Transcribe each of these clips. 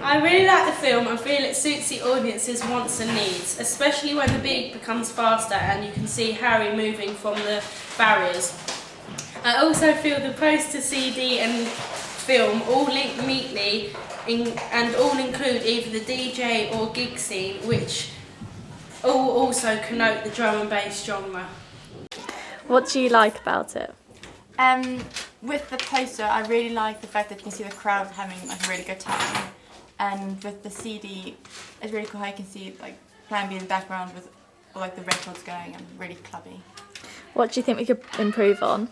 I really like the film and feel it suits the audience's wants and needs, especially when the beat becomes faster and you can see Harry moving from the barriers. I also feel the poster, CD and film all link neatly and all include either the DJ or gig scene, which all also connote the drum and bass genre. What do you like about it? With the poster, I really like the fact that you can see the crowd having like a really good time, and with the CD, it's really cool how you can see like Plan B in the background with all, like the records going and really clubby. What do you think we could improve on?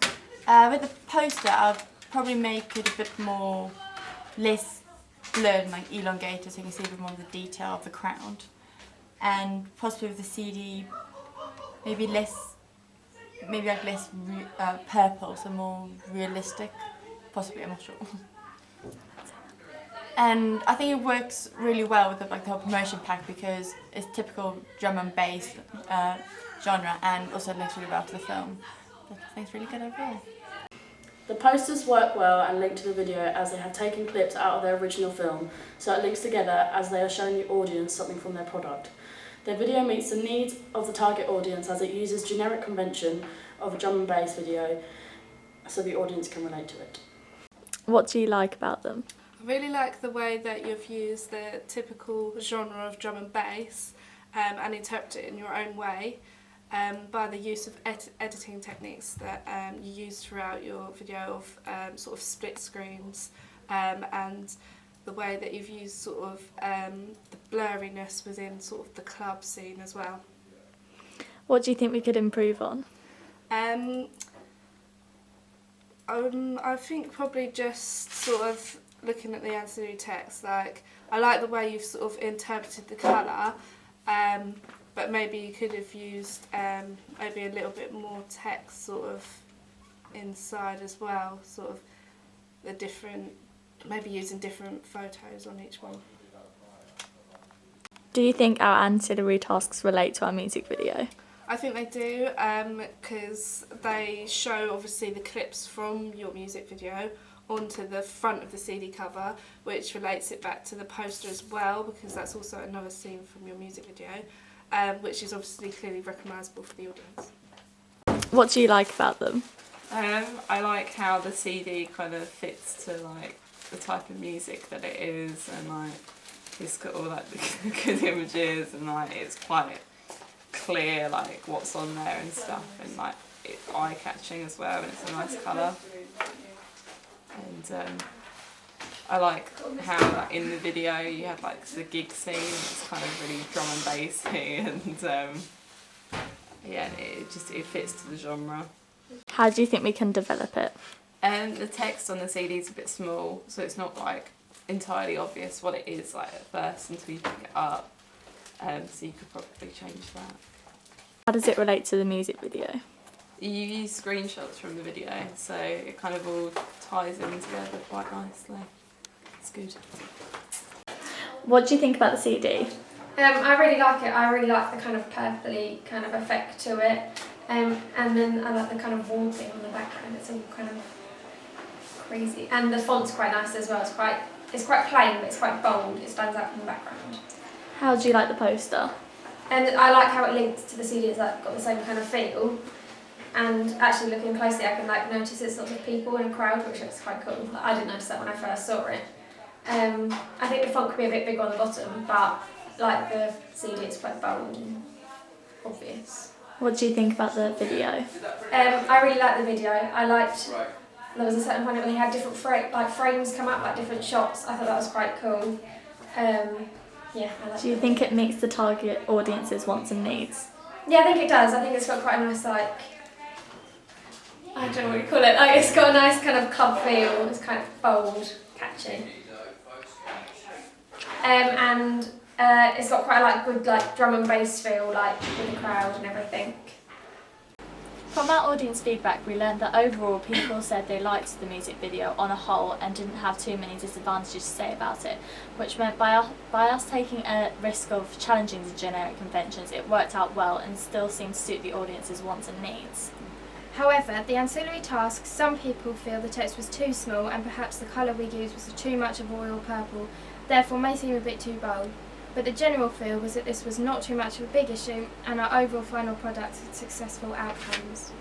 With the poster, I'll probably make it a bit more less blurred and like elongated, so you can see a bit more of the detail of the crowd, and possibly with the CD, maybe less purple, so more realistic, possibly, I'm not sure. And I think it works really well with the whole promotion pack because it's typical drum and bass genre, and also links really well to the film. But I think it's really good overall. The posters work well and link to the video as they have taken clips out of their original film, so it links together as they are showing the audience something from their product. Their video meets the needs of the target audience as it uses generic convention of a drum and bass video so the audience can relate to it. What do you like about them? I really like the way that you've used the typical genre of drum and bass and interpreted it in your own way by the use of editing techniques that you use throughout your video of sort of split screens and the way that you've used sort of the blurriness within sort of the club scene as well. What do you think we could improve on? I think probably just sort of looking at the ancillary text, like I like the way you've sort of interpreted the colour, but maybe you could have used maybe a little bit more text sort of inside as well, sort of the different, maybe using different photos on each one. Do you think our ancillary tasks relate to our music video? I think they do, because they show obviously the clips from your music video onto the front of the CD cover, which relates it back to the poster as well, because that's also another scene from your music video, which is obviously clearly recognisable for the audience. What do you like about them? I like how the CD kind of fits to like the type of music that it is, and like it's got all like the good images, and like it's quite clear like what's on there and stuff, and like it's eye-catching as well, and it's a nice colour. And I like how like, in the video you had like the gig scene, it's kind of really drum and bassy, and yeah, it fits to the genre. How do you think we can develop it? The text on the CD is a bit small, so it's not like entirely obvious what it is like at first until you pick it up. So you could probably change that. How does it relate to the music video? You use screenshots from the video, so it kind of all ties in together quite nicely. It's good. What do you think about the CD? I really like it. I really like the kind of purpley kind of effect to it. And then I like the kind of warping on the background. It's all kind of crazy. And the font's quite nice as well. It's quite plain, but it's quite bold. It stands out from the background. How do you like the poster? And I like how it links to the CD. It's like got the same kind of feel. And actually looking closely, I can like notice it's lots of people in a crowd, which looks quite cool. Like, I didn't notice that when I first saw it. I think the font could be a bit big on the bottom, but like the CD, it's quite bold and obvious. What do you think about the video? I really liked the video. I liked there was a certain point where he had different frames come up, like different shots. I thought that was quite cool. Yeah, I liked Do you it. think it meets the target audience's wants and needs? Yeah, I think it does. I think it's got quite a nice like, I don't know what you call it. Like it's got a nice kind of club feel. It's kind of bold, catchy. And it's got quite a like good like drum and bass feel, like with the crowd and everything. From our audience feedback, we learned that overall people said they liked the music video on a whole and didn't have too many disadvantages to say about it, which meant by us taking a risk of challenging the generic conventions, it worked out well and still seemed to suit the audience's wants and needs. However, the ancillary tasks, some people feel the text was too small and perhaps the colour we used was too much of a royal purple therefore may seem a bit too bold, but the general feel was that this was not too much of a big issue and our overall final product had successful outcomes.